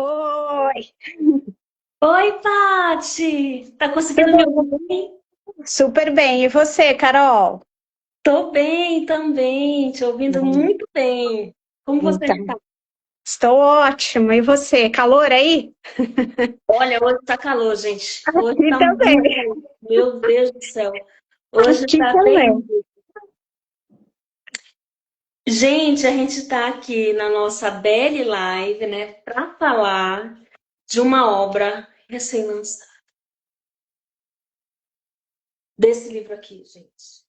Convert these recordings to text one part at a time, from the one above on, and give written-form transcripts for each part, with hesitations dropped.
Oi, Oi, Pati! Tá conseguindo me tudo ouvir? super bem. E você, Carol? Tô bem também, te ouvindo Hum, muito bem. Como você Então, está? estou ótima. E você, calor aí? Olha, hoje tá calor, gente. Hoje Aqui tá também. muito calor. Meu Deus do céu. Hoje Aqui tá também. terrível. Gente, a gente tá aqui na nossa Belly Live, né, para falar de uma obra recém-lançada. Desse livro aqui, gente.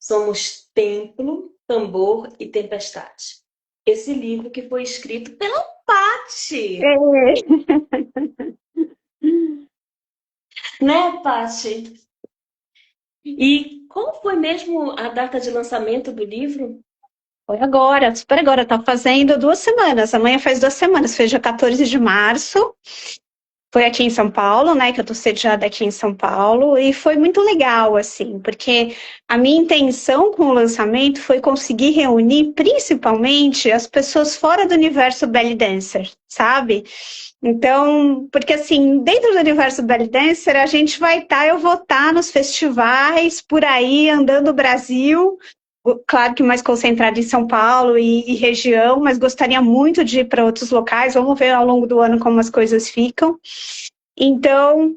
Somos Templo, Tambor e Tempestade. Esse livro que foi escrito pela Pati, Ei. né, Pati? E qual foi mesmo a data de lançamento do livro? Foi agora, super agora. Tá fazendo 2 semanas. Amanhã faz 2 semanas. Foi dia 14 de março. Foi aqui em São Paulo, né, que eu tô sediada aqui em São Paulo, e foi muito legal, assim, porque a minha intenção com o lançamento foi conseguir reunir principalmente as pessoas fora do universo belly dancer, sabe? Então, porque assim, dentro do universo belly dancer, a gente vai estar, eu vou estar nos festivais, por aí, andando o Brasil, claro que mais concentrado em São Paulo e região, mas gostaria muito de ir para outros locais. Vamos ver ao longo do ano como as coisas ficam. Então,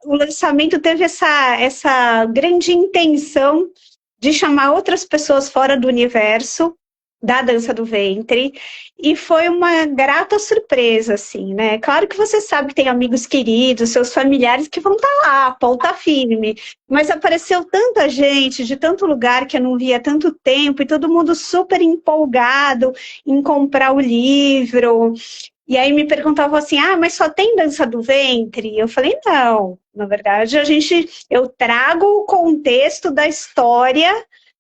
o lançamento teve essa grande intenção de chamar outras pessoas fora do universo da dança do ventre, e foi uma grata surpresa, assim, né? Claro que você sabe que tem amigos queridos, seus familiares que vão estar lá, ponta firme, mas apareceu tanta gente de tanto lugar que eu não via há tanto tempo, e todo mundo super empolgado em comprar o livro. E aí me perguntavam assim: ah, mas só tem dança do ventre? Eu falei: não, na verdade eu trago o contexto da história,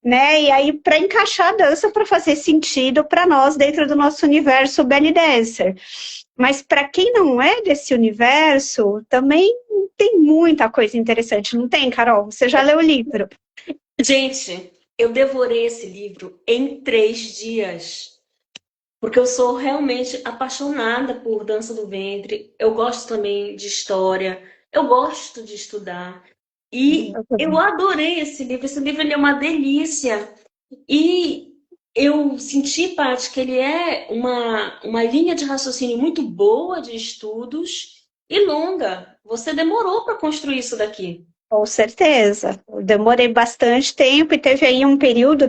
né? E aí para encaixar a dança para fazer sentido para nós dentro do nosso universo belly dancer. Mas para quem não é desse universo, também tem muita coisa interessante, não tem, Carol? Você já leu o livro? Gente, eu devorei esse livro em 3 dias, porque eu sou realmente apaixonada por dança do ventre. Eu gosto também de história, eu gosto de estudar. E eu adorei esse livro. Esse livro ele é uma delícia. E eu senti, Paty, que ele é uma linha de raciocínio muito boa de estudos e longa. Você demorou para construir isso daqui. Com certeza. Eu demorei bastante tempo e teve aí um período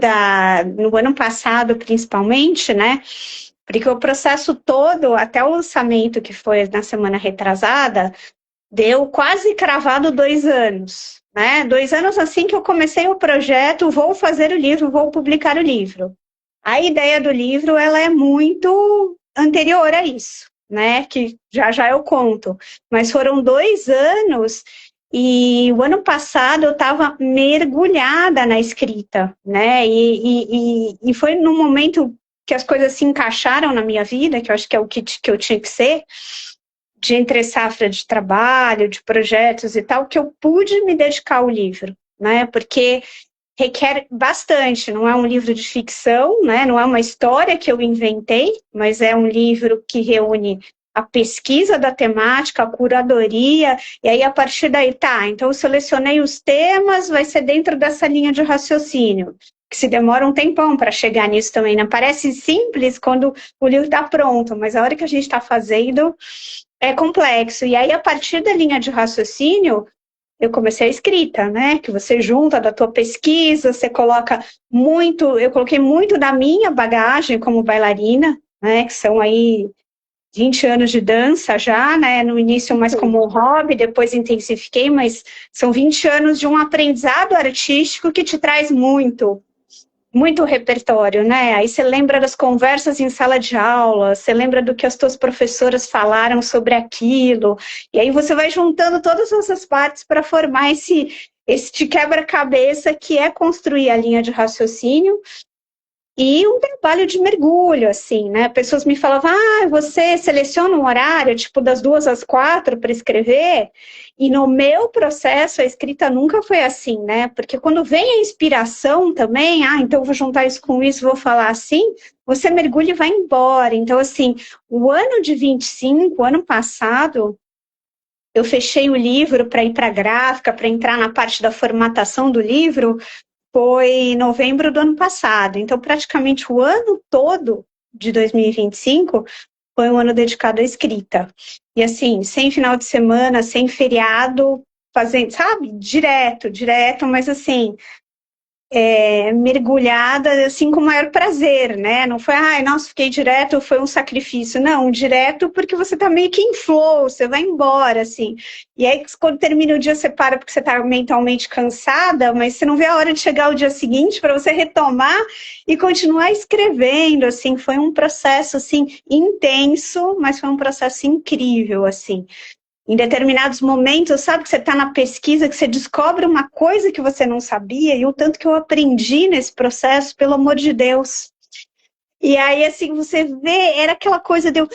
no ano passado, principalmente, né? Porque o processo todo, até o lançamento, que foi na semana retrasada, deu quase cravado 2 anos, né? 2 anos assim que eu comecei o projeto, vou fazer o livro, vou publicar o livro. A ideia do livro, ela é muito anterior a isso, né? Que já já eu conto. Mas foram 2 anos e o ano passado eu estava mergulhada na escrita, né? E foi no momento que as coisas se encaixaram na minha vida, que eu acho que é o que eu tinha que ser, de entre safra de trabalho, de projetos e tal, que eu pude me dedicar ao livro, né? Porque requer bastante, não é um livro de ficção, né? Não é uma história que eu inventei, mas é um livro que reúne a pesquisa da temática, a curadoria, e aí a partir daí, tá, então eu selecionei os temas, vai ser dentro dessa linha de raciocínio, que se demora um tempão para chegar nisso também, né? Parece simples quando o livro está pronto, mas a hora que a gente está fazendo é complexo. E aí, a partir da linha de raciocínio, eu comecei a escrita, né? Que você junta da tua pesquisa, você coloca muito, eu coloquei muito da minha bagagem como bailarina, né? Que são aí 20 anos de dança já, né? No início mais como hobby, depois intensifiquei, mas são 20 anos de um aprendizado artístico que te traz muito repertório, né? Aí você lembra das conversas em sala de aula, você lembra do que as tuas professoras falaram sobre aquilo, e aí você vai juntando todas essas partes para formar esse quebra-cabeça que é construir a linha de raciocínio e um trabalho de mergulho, assim, né? Pessoas me falavam, você seleciona um horário, tipo, das 2 às 4 para escrever, e no meu processo a escrita nunca foi assim, né? Porque quando vem a inspiração também, então eu vou juntar isso com isso, vou falar assim, você mergulha e vai embora. Então, assim, o ano de 25, ano passado, eu fechei o livro para ir para a gráfica, para entrar na parte da formatação do livro, foi em novembro do ano passado. Então, praticamente o ano todo de 2025 foi um ano dedicado à escrita. E assim, sem final de semana, sem feriado, fazendo, sabe, direto, mas assim, mergulhada assim com o maior prazer, né? Não foi, nossa, fiquei direto, foi um sacrifício. Não, direto porque você tá meio que em flow, você vai embora, assim. E aí, quando termina o dia, você para porque você tá mentalmente cansada, mas você não vê a hora de chegar o dia seguinte para você retomar e continuar escrevendo, assim. Foi um processo, assim, intenso, mas foi um processo incrível, assim. Em determinados momentos, sabe que você está na pesquisa, que você descobre uma coisa que você não sabia, e o tanto que eu aprendi nesse processo, pelo amor de Deus. E aí, assim, você vê, era aquela coisa de eu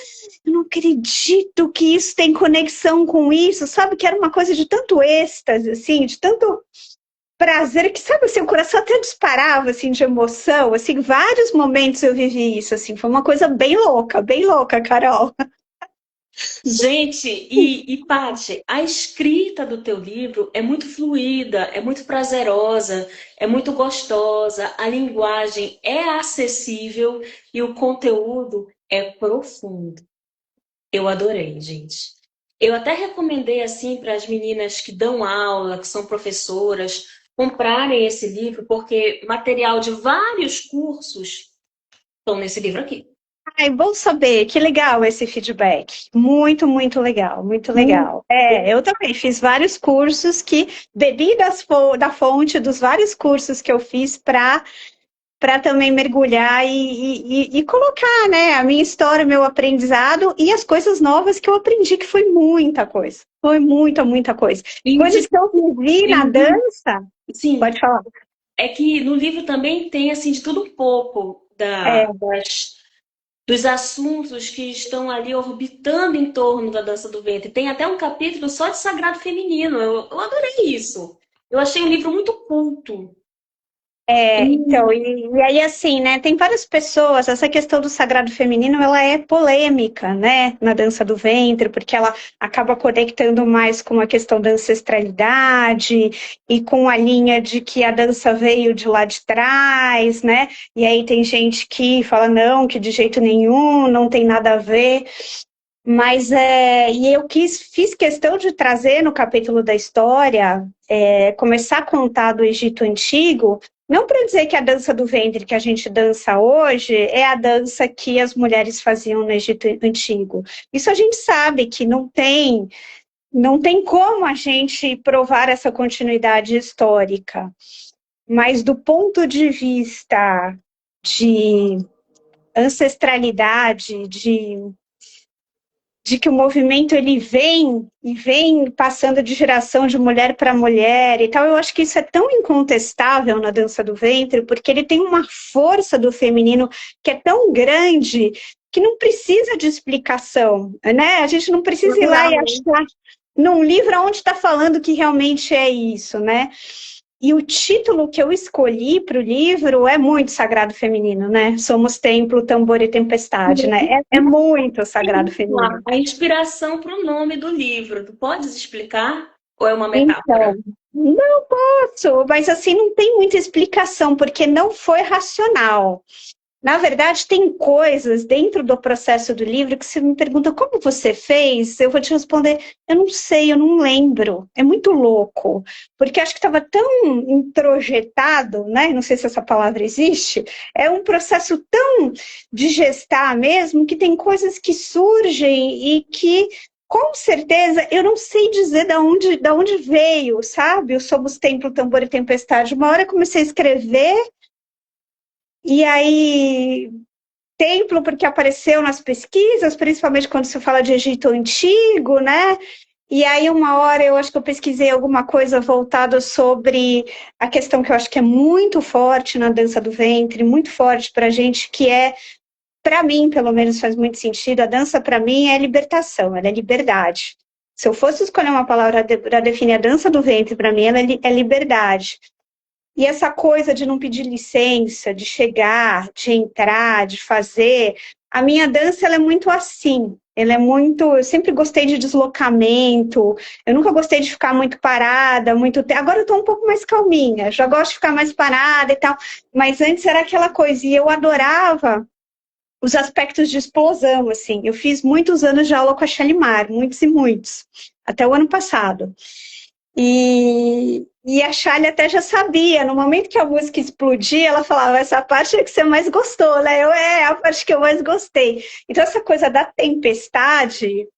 não acredito que isso tem conexão com isso, sabe? Que era uma coisa de tanto êxtase, assim, de tanto prazer, que, sabe, assim, o coração até disparava, assim, de emoção, assim, vários momentos eu vivi isso, assim, foi uma coisa bem louca, Carol. Gente, e Paty, a escrita do teu livro é muito fluida, é muito prazerosa, é muito gostosa, a linguagem é acessível e o conteúdo é profundo. Eu adorei, gente. Eu até recomendei assim para as meninas que dão aula, que são professoras, comprarem esse livro, porque material de vários cursos estão nesse livro aqui. Ai, bom saber, que legal esse feedback. Muito legal, muito legal. Eu também fiz vários cursos que bebi da fonte dos vários cursos que eu fiz para também mergulhar e colocar, né, a minha história, o meu aprendizado e as coisas novas que eu aprendi, que foi muita coisa. Foi muita coisa. Coisas que eu vivi na dança. Sim, Pode falar. é que no livro também tem assim de tudo um pouco É, dos assuntos que estão ali orbitando em torno da dança do ventre. Tem até um capítulo só de sagrado feminino. Eu adorei isso. Eu achei um livro muito culto. Então, e aí assim, né, tem várias pessoas, essa questão do sagrado feminino, ela é polêmica, né, na dança do ventre, porque ela acaba conectando mais com a questão da ancestralidade e com a linha de que a dança veio de lá de trás, né, e aí tem gente que fala, não, que de jeito nenhum, não tem nada a ver, mas e eu fiz questão de trazer no capítulo da história, começar a contar do Egito Antigo, não para dizer que a dança do ventre que a gente dança hoje é a dança que as mulheres faziam no Egito Antigo. Isso a gente sabe que não tem como a gente provar essa continuidade histórica. Mas do ponto de vista de ancestralidade, de que o movimento ele vem passando de geração de mulher para mulher e tal, eu acho que isso é tão incontestável na dança do ventre, porque ele tem uma força do feminino que é tão grande que não precisa de explicação, né? A gente não precisa ir lá e achar num livro onde está falando que realmente é isso, né? E o título que eu escolhi para o livro é muito sagrado feminino, né? Somos templo, tambor e tempestade, né? É muito sagrado feminino. A inspiração para o nome do livro. Tu podes explicar? Ou é uma Então, metáfora? não posso, mas assim, não tem muita explicação, porque não foi racional. Na verdade, tem coisas dentro do processo do livro que você me pergunta como você fez, eu vou te responder, eu não sei, eu não lembro. É muito louco, porque acho que estava tão introjetado, né? Não sei se essa palavra existe. É um processo tão de gestar mesmo que tem coisas que surgem e que com certeza, eu não sei dizer da onde veio, sabe? O Somos Templo, Tambor e Tempestade. Uma hora eu comecei a escrever, e aí templo porque apareceu nas pesquisas, principalmente quando se fala de Egito Antigo, né? E aí, uma hora, eu acho que eu pesquisei alguma coisa voltada sobre a questão que eu acho que é muito forte na dança do ventre, muito forte para a gente, que é, para mim, pelo menos faz muito sentido, a dança para mim é libertação, ela é liberdade. Se eu fosse escolher uma palavra para definir a dança do ventre, para mim, ela é liberdade. E essa coisa de não pedir licença, de chegar, de entrar, de fazer, a minha dança ela é muito assim. Ela é muito. Eu sempre gostei de deslocamento, eu nunca gostei de ficar muito parada, muito. Agora eu estou um pouco mais calminha, já gosto de ficar mais parada e tal. Mas antes era aquela coisa, e eu adorava os aspectos de explosão, assim. Eu fiz muitos anos de aula com a Shalimar, muitos e muitos, até o ano passado. E a Charlie até já sabia, no momento que a música explodia, ela falava, essa parte é que você mais gostou, né? É a parte que eu mais gostei. Então, essa coisa da tempestade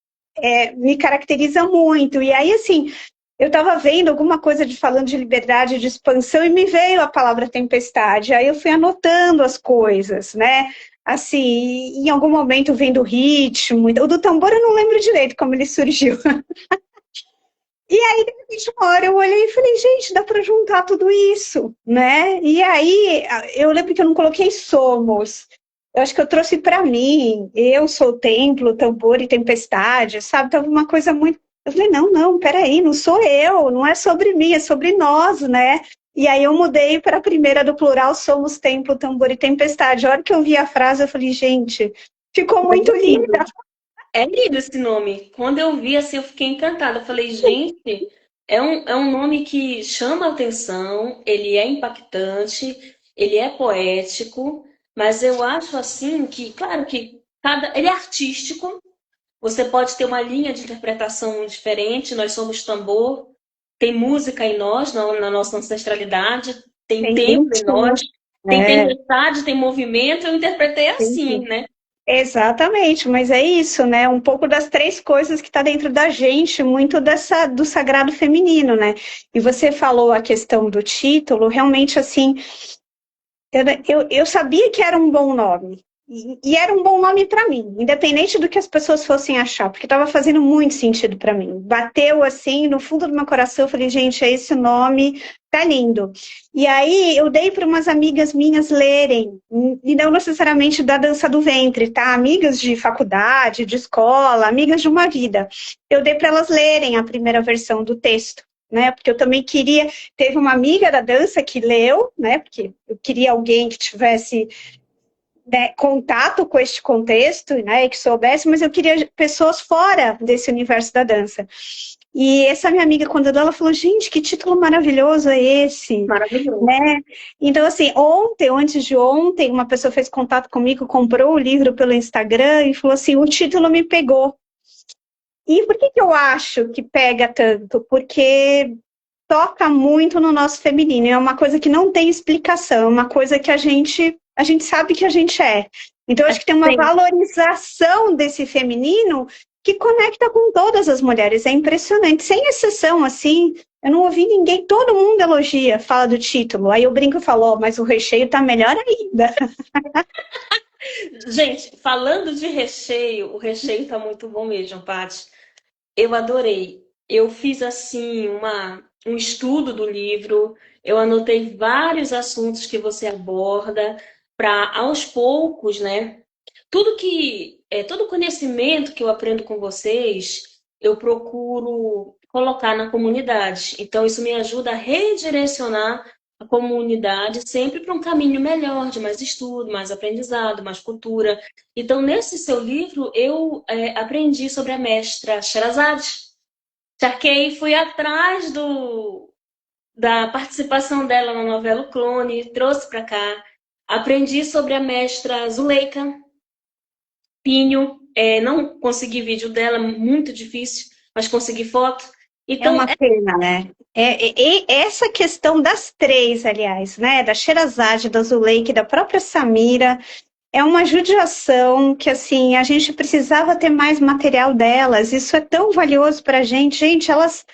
me caracteriza muito. E aí, assim, eu estava vendo alguma coisa falando de liberdade, de expansão, e me veio a palavra tempestade. Aí eu fui anotando as coisas, né? Assim, em algum momento vendo o ritmo. O do tambor eu não lembro direito como ele surgiu. E aí, de repente, uma hora eu olhei e falei, gente, dá para juntar tudo isso, né? E aí, eu lembro que eu não coloquei somos. Eu acho que eu trouxe para mim, eu sou o templo, tambor e tempestade, sabe? Tava uma coisa muito. Eu falei, não, não, peraí, não sou eu, não é sobre mim, é sobre nós, né? E aí eu mudei para a primeira do plural, somos templo, tambor e tempestade. A hora que eu vi a frase, eu falei, gente, ficou muito linda. É lindo esse nome. Quando eu vi, assim, eu fiquei encantada. Eu falei, gente, é um nome que chama a atenção, ele é impactante, ele é poético, mas eu acho, assim, que, claro que ele é artístico, você pode ter uma linha de interpretação diferente, nós somos tambor, tem música em nós, na nossa ancestralidade, tem Tem tempo em ritmo, nós, tem é, tempestade, tem movimento, eu interpretei assim, tem. né? Exatamente, mas é isso, né? Um pouco das três coisas que está dentro da gente, muito do sagrado feminino, né? E você falou a questão do título, realmente assim, eu sabia que era um bom nome. E era um bom nome para mim, independente do que as pessoas fossem achar, porque estava fazendo muito sentido para mim. Bateu assim no fundo do meu coração, eu falei, gente, é esse o nome, tá lindo. E aí eu dei para umas amigas minhas lerem, e não necessariamente da dança do ventre, tá? Amigas de faculdade, de escola, amigas de uma vida. Eu dei para elas lerem a primeira versão do texto, né? Porque eu também queria. Teve uma amiga da dança que leu, né? Porque eu queria alguém que tivesse, né, contato com este contexto, né? E que soubesse, mas eu queria pessoas fora desse universo da dança. E essa minha amiga, quando ela falou, gente, que título maravilhoso é esse? Maravilhoso. Né? Então, assim, ontem, ou antes de ontem, uma pessoa fez contato comigo, comprou o livro pelo Instagram e falou assim, o título me pegou. E por que eu acho que pega tanto? Porque toca muito no nosso feminino, é uma coisa que não tem explicação, é uma coisa que a gente sabe que a gente é. Então, eu acho que tem uma Sim. valorização desse feminino que conecta com todas as mulheres, é impressionante, sem exceção, assim, eu não ouvi ninguém, todo mundo elogia, fala do título, aí eu brinco e falo, oh, mas o recheio tá melhor ainda. Gente, falando de recheio, o recheio tá muito bom mesmo, Paty. Eu adorei. Eu fiz assim um estudo do livro, eu anotei vários assuntos que você aborda para aos poucos, né? Todo conhecimento que eu aprendo com vocês, eu procuro colocar na comunidade. Então isso me ajuda a redirecionar a comunidade sempre para um caminho melhor, de mais estudo, mais aprendizado, mais cultura. Então, nesse seu livro, eu aprendi sobre a mestra Sherazade. Saquei, fui atrás da participação dela na novela O Clone, trouxe para cá. Aprendi sobre a mestra Zuleika Pinho, não consegui vídeo dela, muito difícil, mas consegui foto. É Então, uma pena, né? Essa questão das três, aliás, né? Da Sherazade, da Zuleika e da própria Samira, é uma judiação que, assim, a gente precisava ter mais material delas. Isso é tão valioso para a gente. Gente, elas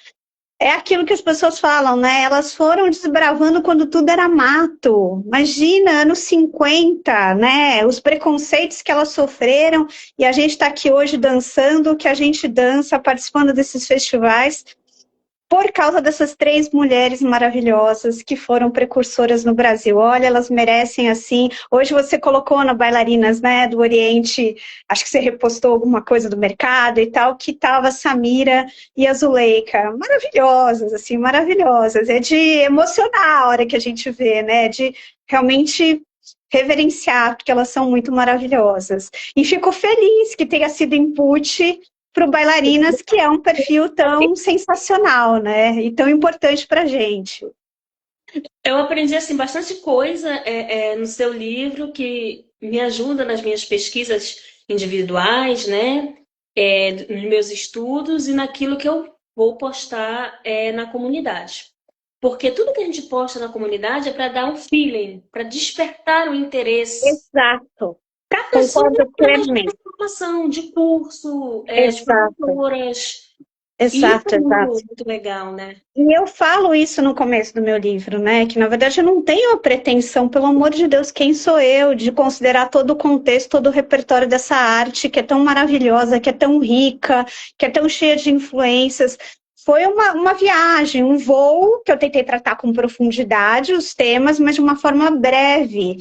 É aquilo que as pessoas falam, né? Elas foram desbravando quando tudo era mato. Imagina, anos 50, né? Os preconceitos que elas sofreram e a gente está aqui hoje dançando o que a gente dança, participando desses festivais por causa dessas três mulheres maravilhosas que foram precursoras no Brasil. Olha, elas merecem assim. Hoje você colocou na bailarinas, né, do Oriente, acho que você repostou alguma coisa do mercado e tal, que tava Samira e a Zuleika, maravilhosas, assim, maravilhosas. É de emocionar a hora que a gente vê, né, de realmente reverenciar, porque elas são muito maravilhosas. E fico feliz que tenha sido input para o Bailarinas, que é um perfil tão sensacional, né? E tão importante para a gente. Eu aprendi assim bastante coisa no seu livro que me ajuda nas minhas pesquisas individuais, né? Nos meus estudos e naquilo que eu vou postar na comunidade. Porque tudo que a gente posta na comunidade é para dar um feeling, para despertar o interesse. Exato. Para a pessoa Concordo atrás de plenamente. formação, de curso, de Exato. professoras. E isso é Exato, muito, exato. muito legal, né? E eu falo isso no começo do meu livro, né? Que na verdade eu não tenho a pretensão, pelo amor de Deus, quem sou eu, de considerar todo o contexto, todo o repertório dessa arte que é tão maravilhosa, que é tão rica, que é tão cheia de influências. Foi uma viagem, um voo que eu tentei tratar com profundidade os temas, mas de uma forma breve.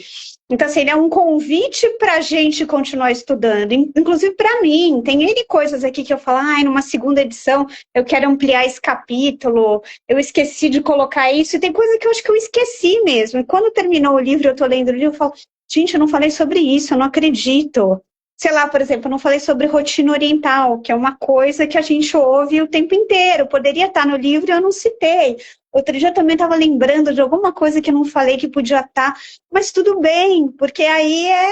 Então, assim, ele é um convite para a gente continuar estudando, inclusive para mim. Tem N coisas aqui que eu falo, ai, numa segunda edição eu quero ampliar esse capítulo, eu esqueci de colocar isso, e tem coisa que eu acho que eu esqueci mesmo. E quando terminou o livro, eu estou lendo o livro, eu falo, gente, eu não falei sobre isso, eu não acredito. Sei lá, por exemplo, eu não falei sobre rotina oriental, que é uma coisa que a gente ouve o tempo inteiro. Poderia estar no livro e eu não citei. Outro dia eu também estava lembrando de alguma coisa que eu não falei que podia estar, mas tudo bem, porque aí é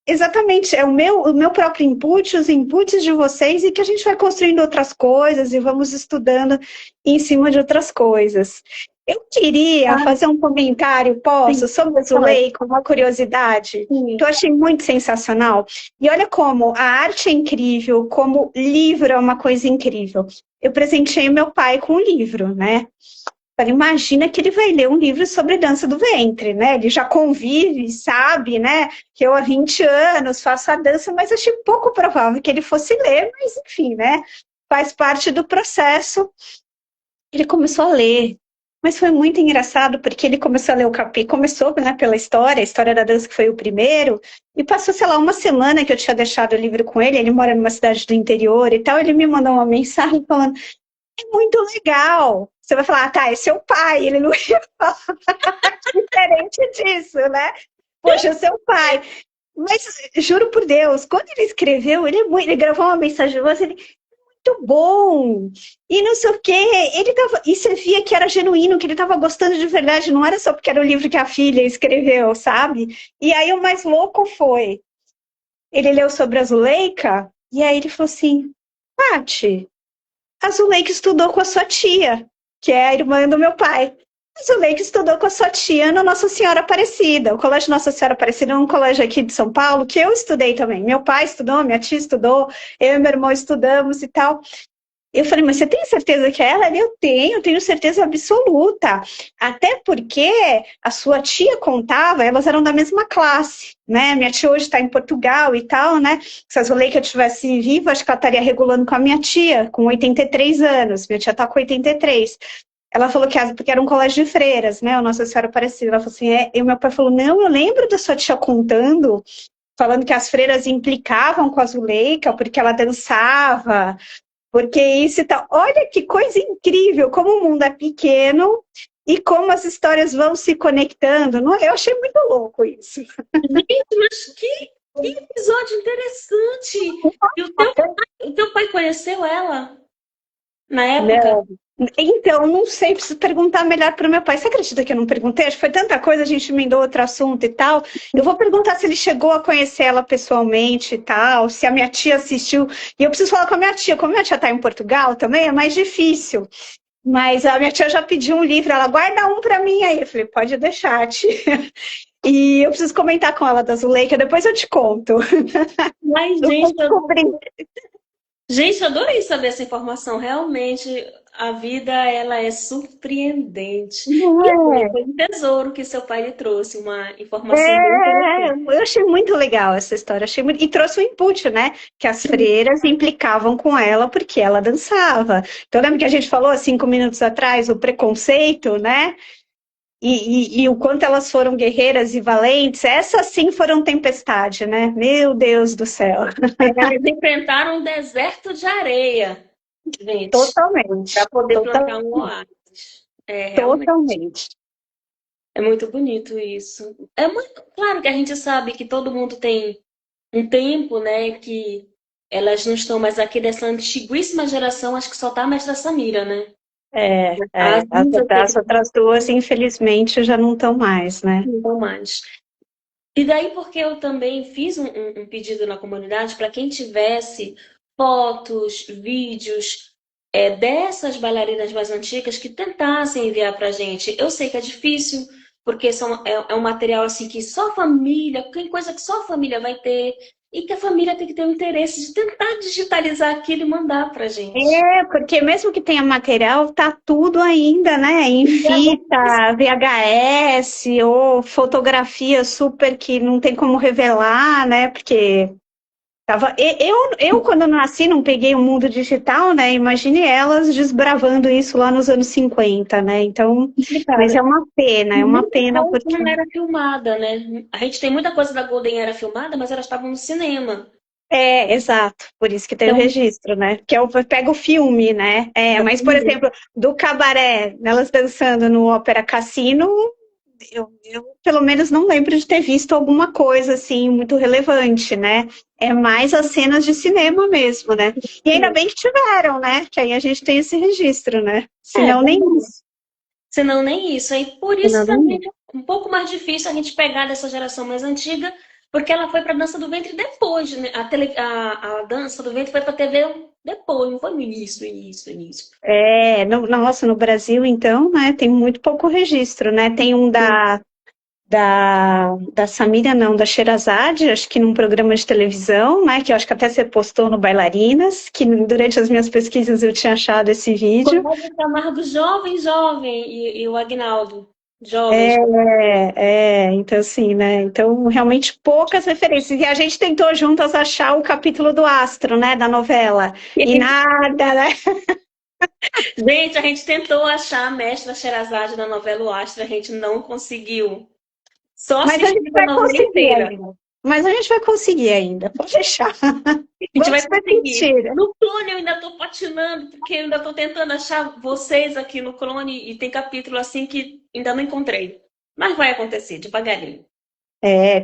exatamente, é o meu próprio input, os inputs de vocês, e que a gente vai construindo outras coisas e vamos estudando em cima de outras coisas. Eu queria Ah, fazer um comentário, sim. posso, sobre a Fala. Zuleika, uma curiosidade, que Sim. eu achei muito sensacional. E olha como a arte é incrível, como livro é uma coisa incrível. Eu presenteei meu pai com um livro, né? Falei, imagina que ele vai ler um livro sobre dança do ventre, né? Ele já convive, sabe, né? Que eu há 20 anos faço a dança, mas achei pouco provável que ele fosse ler, mas enfim, né? Faz parte do processo. Ele começou a ler, mas foi muito engraçado porque ele começou a ler o capítulo, começou, né, pela história, a história da dança que foi o primeiro, e passou, sei lá, uma semana que eu tinha deixado o livro com ele mora numa cidade do interior e tal, ele me mandou uma mensagem falando, é muito legal. Você vai falar, ah, tá, é seu pai, ele não ia falar diferente disso, né? Poxa, é seu pai. Mas juro por Deus, quando ele escreveu, ele gravou uma mensagem de voz, ele muito bom. E não sei o quê. Ele tava, e você via que era genuíno, que ele estava gostando de verdade, não era só porque era o livro que a filha escreveu, sabe? E aí o mais louco foi, ele leu sobre a Zuleika, e aí ele falou assim, Paty, a Zuleika estudou com a sua tia, que é a irmã do meu pai. A Zuleika estudou com a sua tia na Nossa Senhora Aparecida. O Colégio Nossa Senhora Aparecida é um colégio aqui de São Paulo que eu estudei também. Meu pai estudou, minha tia estudou, eu e meu irmão estudamos e tal. Eu falei, mas você tem certeza que é ela? Eu tenho certeza absoluta. Até porque a sua tia contava, elas eram da mesma classe, né? Minha tia hoje está em Portugal e tal, né? Se a Zuleika tivesse viva, acho que ela estaria regulando com a minha tia, com 83 anos. Minha tia está com 83. Ela falou que porque era um colégio de freiras, né? O Nossa Senhora Aparecida. Ela falou assim, e o meu pai falou, não, eu lembro da sua tia contando, falando que as freiras implicavam com a Zuleika, porque ela dançava, porque isso tá. Olha que coisa incrível, como o mundo é pequeno e como as histórias vão se conectando. Não, eu achei muito louco isso. Gente, mas que episódio interessante! E o teu pai conheceu ela na época? Não. Então, não sei, preciso perguntar melhor para o meu pai. Você acredita que eu não perguntei? Acho que foi tanta coisa, a gente emendou outro assunto e tal. Eu vou perguntar se ele chegou a conhecer ela pessoalmente e tal, se a minha tia assistiu. E eu preciso falar com a minha tia. Como a minha tia está em Portugal também, é mais difícil. Mas a minha tia já pediu um livro, ela guarda um para mim aí. Eu falei, pode deixar, tia. E eu preciso comentar com ela da Zuleika, depois eu te conto. Mas, Eu vou gente, descobrir. eu adorei saber essa informação. Realmente, a vida ela é surpreendente. Não E assim, é? foi um tesouro que seu pai lhe trouxe, uma informação bem É, interessante. eu achei muito legal essa história, e trouxe o input, né? Que as freiras implicavam com ela porque ela dançava. Então, lembra que a gente falou há 5 minutos atrás o preconceito, né? E o quanto elas foram guerreiras e valentes, essas sim foram tempestade, né? Meu Deus do céu. Elas enfrentaram um deserto de areia, gente, para Totalmente, poder plantar um oásis. É, realmente. totalmente. É muito bonito isso. É muito claro que a gente sabe que todo mundo tem um tempo, né, que elas não estão mais aqui dessa antiguíssima geração, acho que só tá a mestra Samira, né? As As, duas as outras duas, infelizmente, já não estão mais, né? não estão mais. E daí porque eu também fiz um pedido na comunidade para quem tivesse fotos, vídeos dessas bailarinas mais antigas que tentassem enviar para a gente. Eu sei que é difícil, porque é um material assim que só a família, tem coisa que só a família vai ter, e que a família tem que ter o interesse de tentar digitalizar aquilo e mandar para a gente. É, porque mesmo que tenha material, tá tudo ainda, né? Em fita, VHS ou fotografia super que não tem como revelar, né? Porque eu quando nasci, não peguei o mundo digital, né? Imagine elas desbravando isso lá nos anos 50, né? Então, mas Complicado. é uma Muita pena coisa porque não era filmada, né? A gente tem muita coisa da Golden era filmada, mas elas estavam no cinema. exato, por isso que tem o Então, registro, né? Que eu pego o filme, né? Mas, por exemplo, do Cabaré, elas dançando no Ópera Cassino, eu pelo menos não lembro de ter visto alguma coisa assim muito relevante, né? É mais as cenas de cinema mesmo, né? E ainda bem que tiveram, né? Que aí a gente tem esse registro, né? é Senão nem verdade. isso. Senão nem isso. Aí por isso Senão nem também isso. é um pouco mais difícil a gente pegar dessa geração mais antiga, porque ela foi para a dança do ventre depois, né? A dança do ventre foi para a TV depois, não foi no início, início. Nossa, no Brasil, então, né, tem muito pouco registro, né? Tem um da Samira, não, da Sherazade, acho que num programa de televisão, né, que eu acho que até você postou no Bailarinas, que durante as minhas pesquisas eu tinha achado esse vídeo. Cláudio Camargo jovem, e o Agnaldo, jovem. É, então assim, né, então realmente poucas referências, e a gente tentou juntas achar o capítulo do Astro, né, da novela, e nada, né? Gente, a gente tentou achar a mestra Sherazade da novela O Astro, a gente não conseguiu. Só Mas a gente assistindo a vai novela conseguir inteira. ainda, mas a gente vai conseguir ainda, pode deixar, A gente vamos vai conseguir. persistir. No clone eu ainda estou patinando, porque eu ainda estou tentando achar vocês aqui no clone e tem capítulo assim que ainda não encontrei. Mas vai acontecer, devagarinho.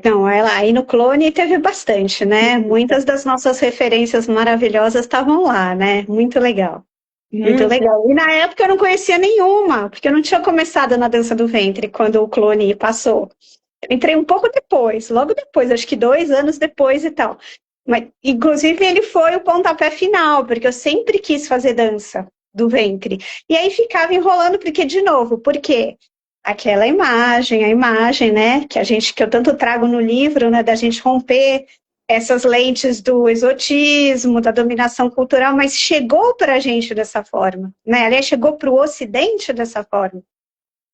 Não, ela aí no Clone teve bastante, né? Muitas das nossas referências maravilhosas estavam lá, né? Muito legal, muito Muito. legal. E na época eu não conhecia nenhuma, porque eu não tinha começado na dança do ventre quando o Clone passou. Eu entrei um pouco depois, logo depois, acho que 2 anos depois e tal. Mas, inclusive, ele foi o pontapé final, porque eu sempre quis fazer dança do ventre. E aí ficava enrolando, porque, de novo, por quê? Aquela imagem, a imagem, né, que eu tanto trago no livro, né, da gente romper essas lentes do exotismo, da dominação cultural, mas chegou para a gente dessa forma, né? Aliás, chegou para o Ocidente dessa forma,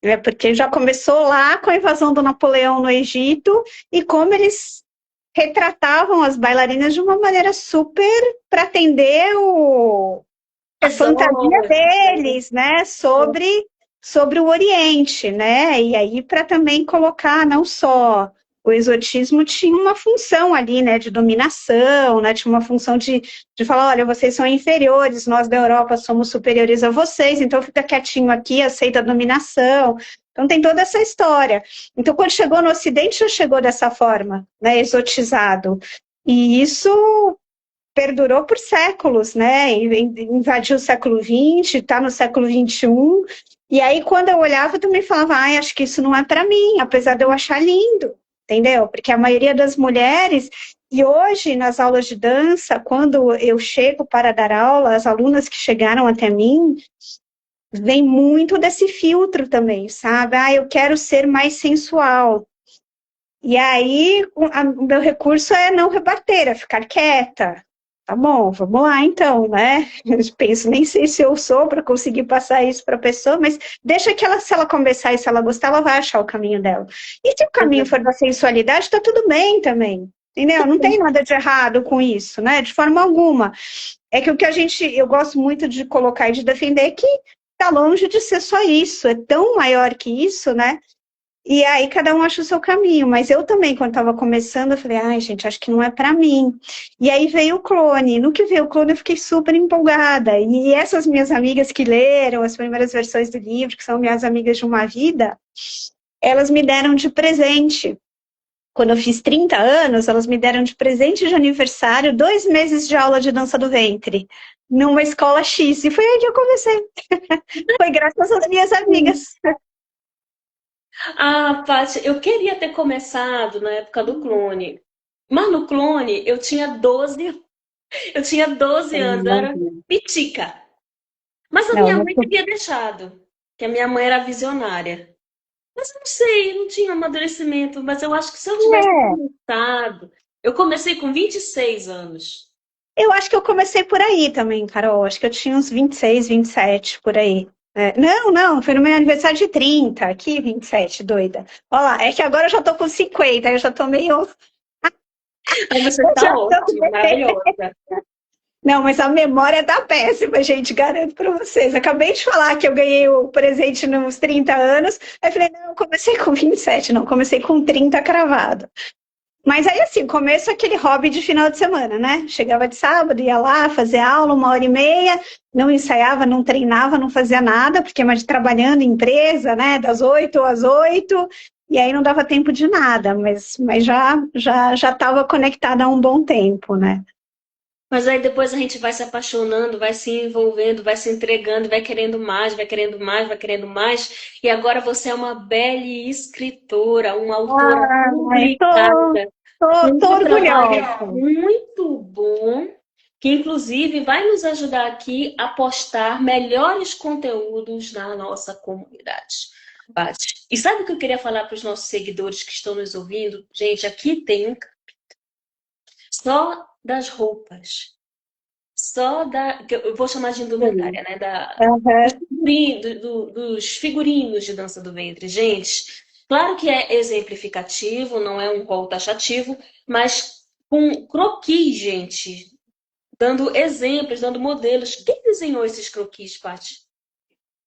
né? Porque já começou lá com a invasão do Napoleão no Egito e como eles retratavam as bailarinas de uma maneira super para atender a fantasia Exótica. deles, né, sobre o Oriente, né, e aí para também colocar não só o exotismo tinha uma função ali, né, de dominação, né, tinha uma função de falar, olha, vocês são inferiores, nós da Europa somos superiores a vocês, então fica quietinho aqui, aceita a dominação. Então tem toda essa história. Então quando chegou no Ocidente já chegou dessa forma, né, exotizado. E isso perdurou por séculos, né? Invadiu o século XX, está no século XXI. E aí, quando eu olhava, eu também falava, ai, acho que isso não é para mim, apesar de eu achar lindo, entendeu? Porque a maioria das mulheres, e hoje, nas aulas de dança, quando eu chego para dar aula, as alunas que chegaram até mim, vem muito desse filtro também, sabe? Ah, eu quero ser mais sensual. E aí, o meu recurso é não rebater, é ficar quieta, tá bom, vamos lá então, né? Eu penso, nem sei se eu sou para conseguir passar isso para a pessoa, mas deixa que ela, se ela começar e se ela gostar, ela vai achar o caminho dela. E se o caminho for da sensualidade, tá tudo bem também, entendeu? Não tem nada de errado com isso, né? De forma alguma. É que o que eu gosto muito de colocar e de defender é que tá longe de ser só isso, é tão maior que isso, né? E aí cada um acha o seu caminho, mas eu também, quando estava começando, eu falei, ai, gente, acho que não é para mim. E aí veio o clone. No que veio o clone, eu fiquei super empolgada. E essas minhas amigas que leram as primeiras versões do livro, que são minhas amigas de uma vida, elas me deram de presente. Quando eu fiz 30 anos, elas me deram de presente de aniversário 2 meses de aula de dança do ventre, numa escola X. E foi aí que eu comecei. Foi graças às minhas amigas. Ah, Paty, eu queria ter começado na época do clone. Mas no clone eu tinha 12 anos, eu era pitica. Mas a Não, minha não. mãe teria deixado, que a minha mãe era visionária. Mas eu não sei, não tinha amadurecimento, mas eu acho que se eu tivesse É. começado, eu comecei com 26 anos. Eu acho que eu comecei por aí também, Carol. Acho que eu tinha uns 26, 27 por aí. É, não, foi no meu aniversário de 30, aqui 27, doida. Olha lá, é que agora eu já tô com 50, eu já tô meio. Aí você Eu está já tô... ótima, maravilhosa. Não, mas a memória tá péssima, gente, garanto pra vocês. Acabei de falar que eu ganhei o presente nos 30 anos, aí falei, não, eu comecei com 27, não, comecei com 30 cravado. Mas aí, assim, começo aquele hobby de final de semana, né? Chegava de sábado, ia lá fazer aula, 1 hora e meia, não ensaiava, não treinava, não fazia nada, porque mas trabalhando em empresa, né? Das 8 às 8, e aí não dava tempo de nada, mas já estava conectada há um bom tempo, né? Mas aí depois a gente vai se apaixonando, vai se envolvendo, vai se entregando, vai querendo mais, vai querendo mais, vai querendo mais. E agora você é uma bela escritora, uma autora Ai, tô, publicada, com tô um trabalho orgulhosa. muito bom, que inclusive vai nos ajudar aqui a postar melhores conteúdos na nossa comunidade. Paty. E sabe o que eu queria falar para os nossos seguidores que estão nos ouvindo? Gente, aqui tem um só das roupas. Só da, que eu vou chamar de indumentária, né? Uhum. Dos figurinos de dança do ventre. Gente, claro que é exemplificativo, não é um rol taxativo, mas com croquis, gente, dando exemplos, dando modelos. Quem desenhou esses croquis, Paty?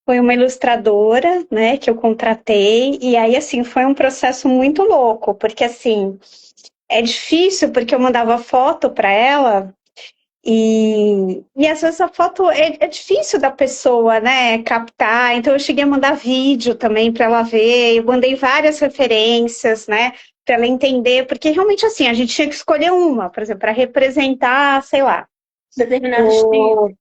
Foi uma ilustradora, né, que eu contratei, e aí, assim, foi um processo muito louco, porque, assim, é difícil, porque eu mandava foto para ela, e às vezes a foto é difícil da pessoa, né, captar, então eu cheguei a mandar vídeo também para ela ver, eu mandei várias referências, né, para ela entender, porque realmente, assim, a gente tinha que escolher uma, por exemplo, para representar, sei lá, Determinado estilo. o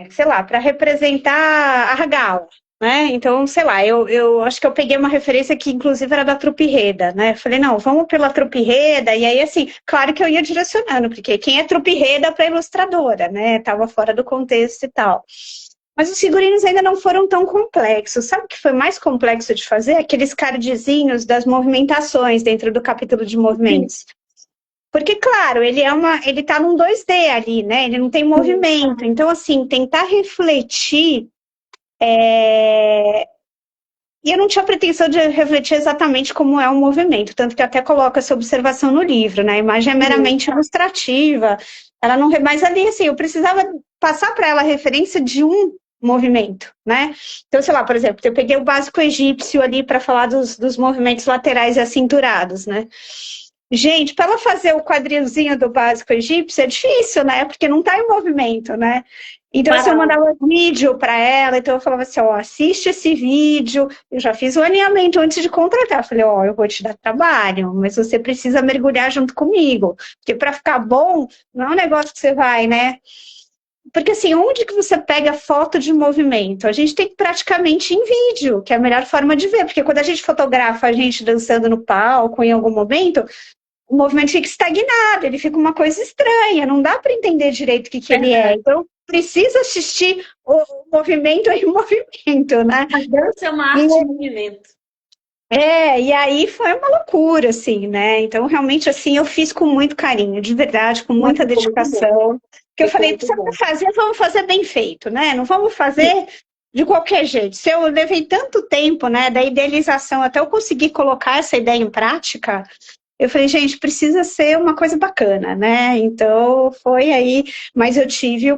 sei lá, para representar a Argala, né? Então, sei lá, eu acho que eu peguei uma referência que inclusive era da Trupe Reda, né? Falei, não, vamos pela Trupe Reda, e aí, assim, claro que eu ia direcionando, porque quem é Trupe Reda para ilustradora, né? Tava fora do contexto e tal. Mas os figurinos ainda não foram tão complexos. Sabe o que foi mais complexo de fazer? Aqueles cardzinhos das movimentações dentro do capítulo de movimentos. Porque, claro, ele tá num 2D ali, né? Ele não tem movimento. Então, assim, tentar refletir. E eu não tinha pretensão de refletir exatamente como é o movimento, tanto que até coloco essa observação no livro, né? A imagem é meramente ilustrativa, ela não. Mas ali, assim, eu precisava passar para ela a referência de um movimento, né? Então, sei lá, por exemplo, eu peguei o básico egípcio ali para falar dos movimentos laterais e acinturados, né? Gente, para ela fazer o quadrilzinho do básico egípcio é difícil, né? Porque não está em movimento, né? Então, assim, eu Para mandava vídeo para ela, então eu falava assim, ó, assiste esse vídeo, eu já fiz o alinhamento antes de contratar, eu falei, ó, eu vou te dar trabalho, mas você precisa mergulhar junto comigo, porque para ficar bom, não é um negócio que você vai, né? Porque assim, onde que você pega foto de movimento? A gente tem que praticamente em vídeo, que é a melhor forma de ver, porque quando a gente fotografa a gente dançando no palco em algum momento, o movimento fica estagnado, ele fica uma coisa estranha, não dá para entender direito o que ele é. Então, precisa assistir o movimento em movimento, né? a dança é uma E, arte de movimento. E aí foi uma loucura, assim, né? Então, realmente, assim, eu fiz com muito carinho, de verdade, com Mas muita ficou muito bom. dedicação. Porque eu Ficou falei, muito se bom. fazer, vamos fazer bem feito, né? Não vamos fazer de qualquer jeito. Se eu levei tanto tempo, né, da idealização até eu conseguir colocar essa ideia em prática, eu falei, gente, precisa ser uma coisa bacana, né? Então foi aí, mas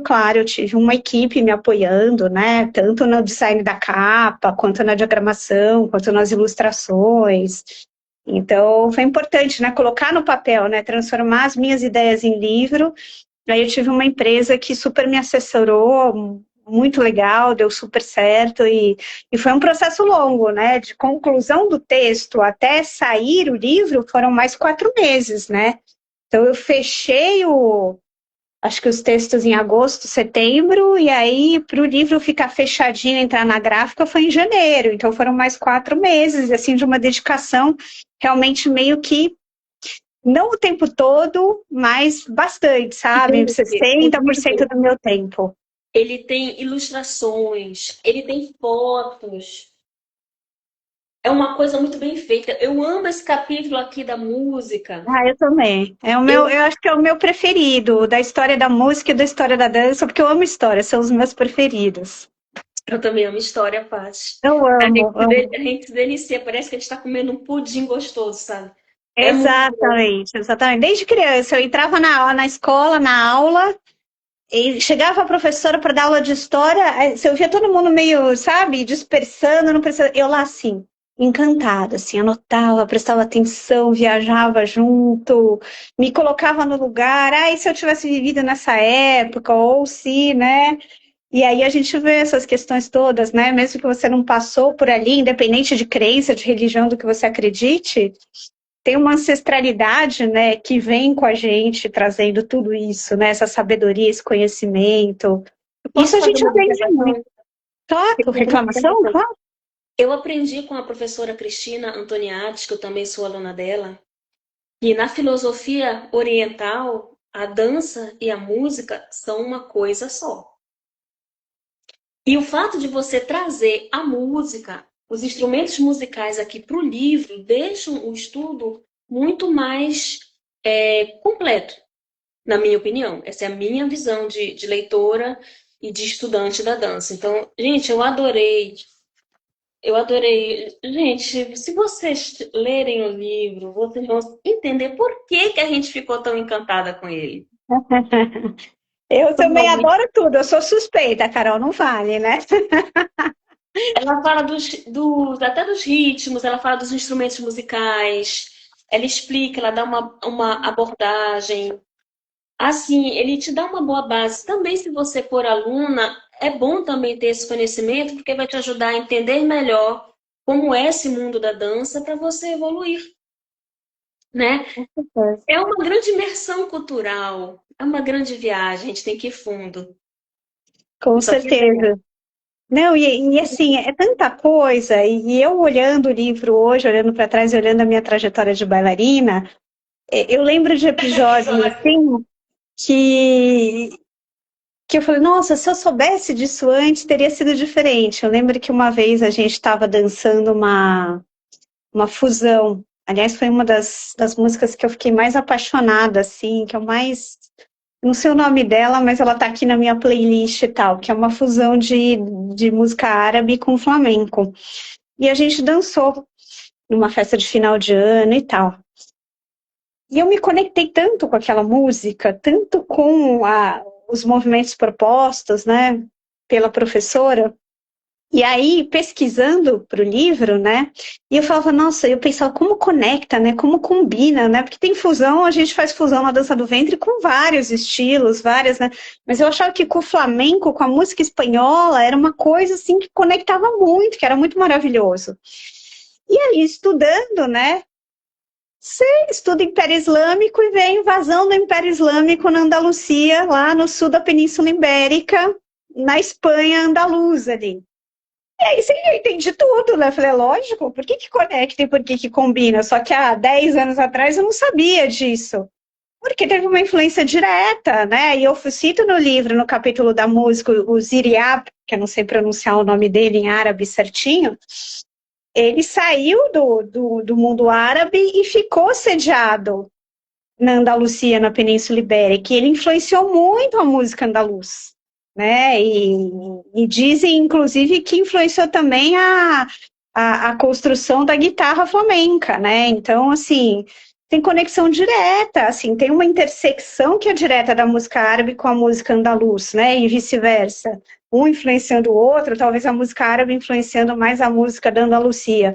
claro, eu tive uma equipe me apoiando, né? Tanto no design da capa, quanto na diagramação, quanto nas ilustrações. Então foi importante, né? Colocar no papel, né? Transformar as minhas ideias em livro. Aí eu tive uma empresa que super me assessorou, muito legal, deu super certo, e foi um processo longo, né? De conclusão do texto até sair o livro foram mais 4 meses, né? Então eu fechei acho que os textos em agosto, setembro, e aí para o livro ficar fechadinho, entrar na gráfica foi em janeiro. Então foram mais 4 meses, assim, de uma dedicação realmente meio que não o tempo todo, mas bastante, sabe? Gente, o 60% livro, do meu tempo. ele tem ilustrações, ele tem fotos. É uma coisa muito bem feita. Eu amo esse capítulo aqui da música. Ah, eu também. Eu, Eu acho que é o meu preferido, da história da música e da história da dança, porque eu amo história, são os meus preferidos. eu também amo história, Paty. Eu amo, amo. A gente se delicia, parece que a gente está comendo um pudim gostoso, sabe? É muito bom. Exatamente, exatamente. Desde criança, eu entrava na escola, na aula, e chegava a professora para dar aula de história, aí você ouvia todo mundo meio, sabe, dispersando, não precisava. Eu lá assim, encantada, assim, anotava, prestava atenção, viajava junto, me colocava no lugar. E se eu tivesse vivido nessa época, ou se, né? E aí a gente vê essas questões todas, né? Mesmo que você não passou por ali, independente de crença, de religião, do que você acredite, tem uma ancestralidade, né, que vem com a gente trazendo tudo isso, né, essa sabedoria, esse conhecimento. Eu Isso posso a fazer gente uma aprende muito. observação? Claro, reclamação, claro. Eu aprendi com a professora Cristina Antoniades, que eu também sou aluna dela, que na filosofia oriental, a dança e a música são uma coisa só. E o fato de você trazer a música, os instrumentos musicais aqui para o livro, deixam o estudo muito mais completo, na minha opinião. Essa é a minha visão de leitora e de estudante da dança. Então, gente, eu adorei. Eu adorei. Gente, se vocês lerem o livro, vocês vão entender por que que a gente ficou tão encantada com ele. Eu também Normalmente, adoro tudo, eu sou suspeita, Carol, não vale, né? ela fala até dos ritmos, ela fala dos instrumentos musicais, ela explica, ela dá uma abordagem. Assim, ele te dá uma boa base. Também, se você for aluna, é bom também ter esse conhecimento, porque vai te ajudar a entender melhor como é esse mundo da dança para você evoluir, né? É uma grande imersão cultural, é uma grande viagem, a gente tem que ir fundo. Com Só que bem, certeza. Não, e assim, é tanta coisa, e eu olhando o livro hoje, olhando para trás e olhando a minha trajetória de bailarina, eu lembro de episódios assim que que eu falei, nossa, se eu soubesse disso antes, teria sido diferente. Eu lembro que uma vez a gente estava dançando uma fusão. Aliás, foi uma das músicas que eu fiquei mais apaixonada, assim, que eu mais. Não sei o nome dela, mas ela tá aqui na minha playlist e tal, que é uma fusão de música árabe com flamenco. E a gente dançou numa festa de final de ano e tal. E eu me conectei tanto com aquela música, tanto com os movimentos propostos, né, pela professora. E aí, pesquisando para o livro, né, e eu falava, nossa, eu pensava, como conecta, né, como combina, né, porque tem fusão, a gente faz fusão na dança do ventre com vários estilos, várias, né, mas eu achava que com o flamenco, com a música espanhola, era uma coisa, assim, que conectava muito, que era muito maravilhoso. E aí, estudando, né, você estuda Império Islâmico e vê a invasão do Império Islâmico na Andalucia, lá no sul da Península Ibérica, na Espanha andaluza ali. E aí você entende tudo, né? Eu falei, lógico, por que que conecta e por que que combina? Só que há 10 anos atrás eu não sabia disso. Porque teve uma influência direta, né? E eu cito no livro, no capítulo da música, o Ziriab, que eu não sei pronunciar o nome dele em árabe certinho, ele saiu do mundo árabe e ficou sediado na Andalucia, na Península Ibérica, e ele influenciou muito a música andaluz, né? E dizem, inclusive, que influenciou também a construção da guitarra flamenca, né? Então, assim, tem conexão direta, assim, tem uma intersecção que é direta da música árabe com a música andaluz, né? E vice-versa. Um influenciando o outro, talvez a música árabe influenciando mais a música da Andalucia.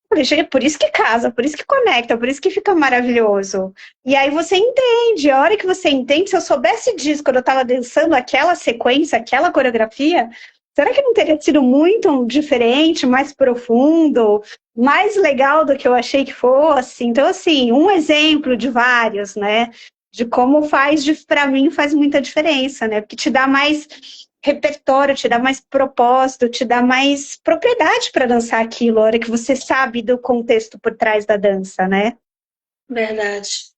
Por isso que casa, por isso que conecta, por isso que fica maravilhoso. E aí você entende, a hora que você entende, se eu soubesse disso quando eu estava dançando aquela sequência, aquela coreografia, será que não teria sido muito diferente, mais profundo, mais legal do que eu achei que fosse? Então, assim, um exemplo de vários, né? De como faz, para mim, faz muita diferença, né? Porque te dá mais repertório, te dá mais propósito, te dá mais propriedade para dançar aquilo, a hora que você sabe do contexto por trás da dança, né? Verdade.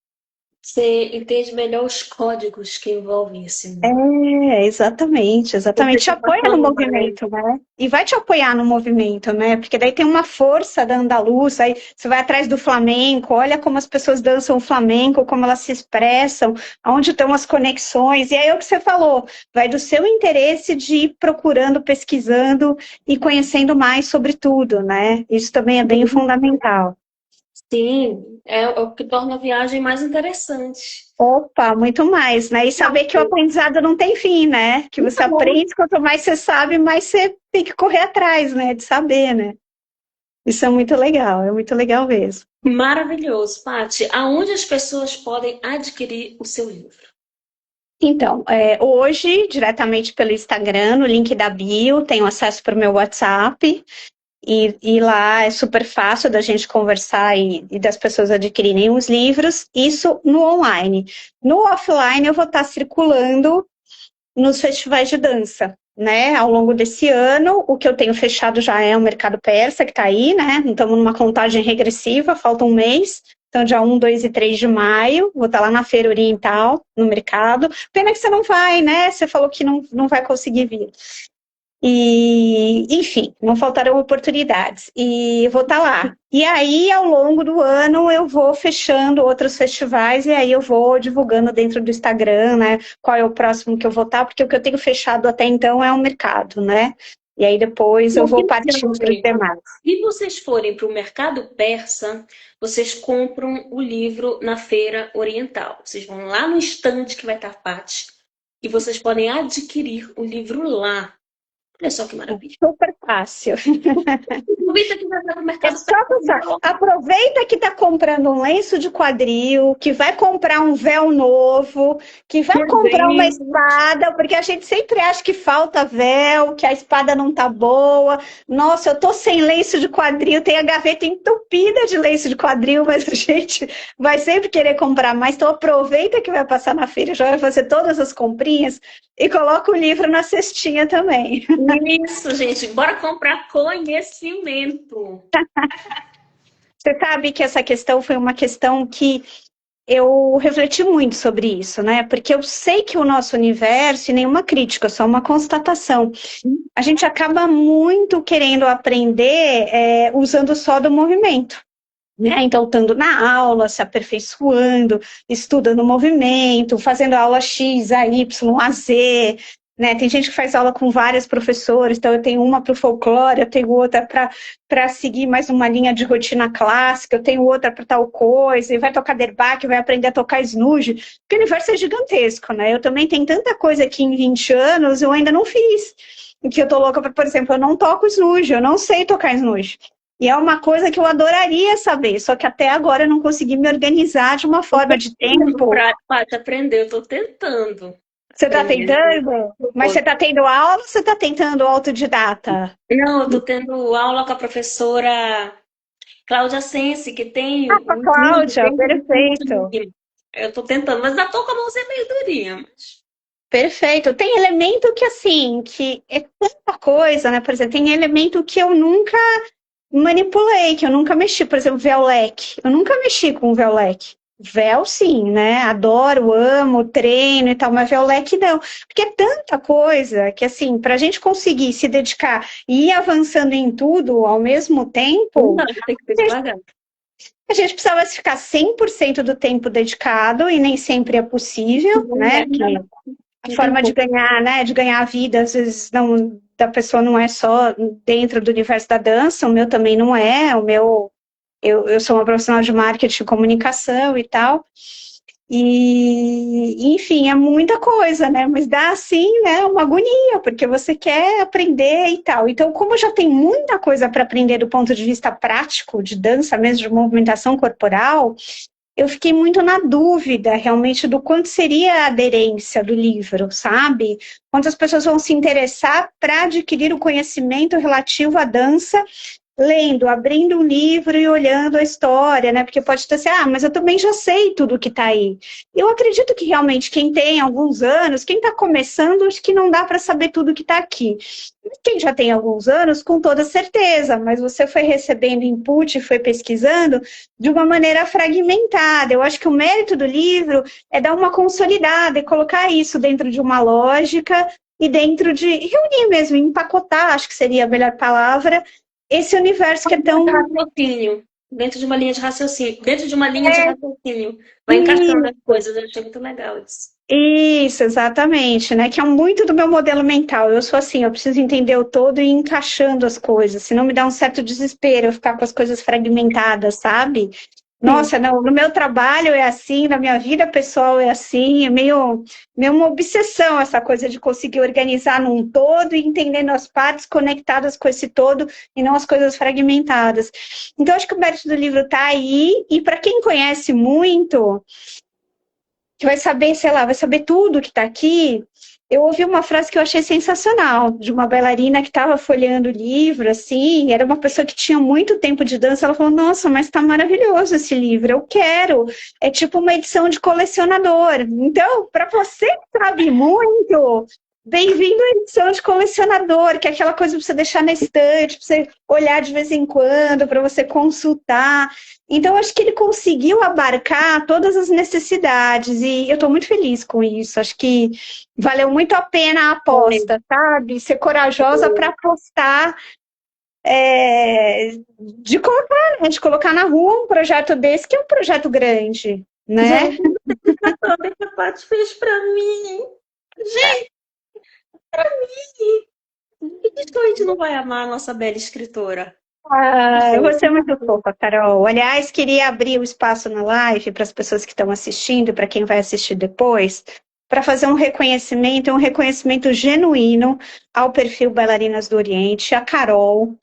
Você entende melhor os códigos que envolvem isso, né? Exatamente, Você exatamente. Te se apoia no apaixona mais. movimento, né? E vai te apoiar no movimento, né? Porque daí tem uma força da andaluz, aí você vai atrás do flamenco, olha como as pessoas dançam o flamenco, como elas se expressam, onde estão as conexões, e aí é o que você falou, vai do seu interesse de ir procurando, pesquisando e conhecendo mais sobre tudo, né? Isso também é bem fundamental. Sim, é o que torna a viagem mais interessante. Opa, muito mais, né? E saber que o aprendizado não tem fim, né? Que você Não. aprende, quanto mais você sabe, mais você tem que correr atrás, né? De saber, né? Isso é muito legal mesmo. Maravilhoso, Paty. Aonde as pessoas podem adquirir o seu livro? Então, hoje, diretamente pelo Instagram, no link da bio, tenho acesso para o meu WhatsApp, e lá é super fácil da gente conversar e das pessoas adquirirem os livros, isso no online. No offline, eu vou estar circulando nos festivais de dança, né? Ao longo desse ano, o que eu tenho fechado já é o Mercado Persa, que está aí, né? Estamos numa contagem regressiva, falta um mês. Então, dia 1, 2 e 3 de maio, vou estar lá na Feira Oriental, no mercado. Pena que você não vai, né? Você falou que não vai conseguir vir. E, enfim, não faltarão oportunidades. E vou estar lá. E aí, ao longo do ano, eu vou fechando outros festivais e aí eu vou divulgando dentro do Instagram, né? Qual é o próximo que eu vou estar, porque o que eu tenho fechado até então é o mercado, né? E aí depois eu O vou que partindo para os serve? demais. Se vocês forem para o mercado persa, vocês compram o livro na Feira Oriental. Vocês vão lá no estande que vai estar Paty e vocês podem adquirir o livro lá. Olha só que maravilha. Super fácil. Aproveita que vai estar no É mercado só pensar, persa. aproveita que está comprando um lenço de quadril, que vai comprar um véu novo, que vai comprar uma Presente. espada, porque a gente sempre acha que falta véu, que a espada não tá boa. Nossa, eu tô sem lenço de quadril, tem a gaveta entupida de lenço de quadril, mas a gente vai sempre querer comprar mais. Então aproveita que vai passar na feira, já vai fazer todas as comprinhas e coloca o livro na cestinha também. Isso, gente. Bora comprar conhecimento. Você sabe que essa questão foi uma questão que eu refleti muito sobre isso, né? Porque eu sei que o nosso universo, e nenhuma crítica, só uma constatação, a gente acaba muito querendo aprender usando só do movimento. Né? Então, estando na aula, se aperfeiçoando, estudando o movimento, fazendo aula X, A, Y, A, Z, né? Tem gente que faz aula com vários professores, então eu tenho uma para o folclore, eu tenho outra para seguir mais uma linha de rotina clássica, eu tenho outra para tal coisa, e vai tocar derbaque, vai aprender a tocar snooze, porque o universo é gigantesco, né? Eu também tenho tanta coisa aqui em 20 anos, eu ainda não fiz. Que eu tô louca para, por exemplo, eu não toco snooze, eu não sei tocar snooze. E é uma coisa que eu adoraria saber, só que até agora eu não consegui me organizar de uma forma de tempo. Para aprender, eu estou tentando Você está aprender. tentando? Mas você está tendo aula ou você está tentando autodidata? Não, eu estou tendo aula com a professora Cláudia Sense, que tem Ah, com a um clube Cláudia, dentro do perfeito. clube. Eu estou tentando, mas ainda estou com a mãozinha meio durinha. Mas... Perfeito. Tem elemento que, assim, que é tanta coisa, né? Por exemplo, tem elemento que eu nunca manipulei, que eu nunca mexi. Por exemplo, véu leque. Eu nunca mexi com véu leque. Véu, sim, né? Adoro, amo, treino e tal, mas véu leque não. Porque é tanta coisa que, assim, para a gente conseguir se dedicar e ir avançando em tudo ao mesmo tempo, Não, tem que ser devagar. a gente precisava ficar 100% do tempo dedicado e nem sempre é possível, né? Que a Não tem forma de como. ganhar, né? De ganhar a vida, às vezes, não, da pessoa não é só dentro do universo da dança, o meu também não é, o meu. Eu sou uma profissional de marketing e comunicação e tal. E, enfim, é muita coisa, né? Mas dá, assim, né, uma agonia, porque você quer aprender e tal. Então, como já tem muita coisa para aprender do ponto de vista prático, de dança mesmo, de movimentação corporal, eu fiquei muito na dúvida, realmente, do quanto seria a aderência do livro, sabe? Quantas pessoas vão se interessar para adquirir o conhecimento relativo à dança lendo, abrindo um livro e olhando a história, né? Porque pode ter assim, mas eu também já sei tudo que está aí. Eu acredito que realmente quem tem alguns anos, quem está começando, acho que não dá para saber tudo que está aqui. Quem já tem alguns anos, com toda certeza, mas você foi recebendo input, foi pesquisando de uma maneira fragmentada. Eu acho que o mérito do livro é dar uma consolidada e colocar isso dentro de uma lógica e dentro de reunir mesmo, empacotar, acho que seria a melhor palavra, esse universo que é tão. Raciocínio. Dentro de uma linha de raciocínio. Dentro de uma linha de É, raciocínio. Vai encaixando as coisas. Eu achei muito legal isso. isso, exatamente, né? Que é muito do meu modelo mental. Eu sou assim, eu preciso entender o todo e ir encaixando as coisas, senão me dá um certo desespero eu ficar com as coisas fragmentadas, sabe? Sim. Nossa, no meu trabalho é assim, na minha vida pessoal é assim, meio uma obsessão essa coisa de conseguir organizar num todo e entendendo as partes conectadas com esse todo e não as coisas fragmentadas. Então, acho que o mérito do livro está aí, e para quem conhece muito, que vai saber, sei lá, vai saber tudo que está aqui. Eu ouvi uma frase que eu achei sensacional, de uma bailarina que estava folheando o livro, assim, era uma pessoa que tinha muito tempo de dança, ela falou, nossa, mas está maravilhoso esse livro, eu quero, é tipo uma edição de colecionador. Então, para você que sabe muito, bem-vindo à edição de colecionador, que é aquela coisa para você deixar na estante, para você olhar de vez em quando, para você consultar. Então, acho que ele conseguiu abarcar todas as necessidades e eu estou muito feliz com isso. Acho que valeu muito a pena a aposta, sabe? Ser corajosa para apostar, de colocar, né? De colocar na rua um projeto desse, que é um projeto grande, né? Gente, o que a Paty fez pra mim. Gente, por que a gente não vai amar a nossa bela escritora? Você é muito fofa, Carol. Aliás, queria abrir o espaço na live para as pessoas que estão assistindo, para quem vai assistir depois, para fazer um reconhecimento genuíno ao perfil Bailarinas do Oriente, a Carol,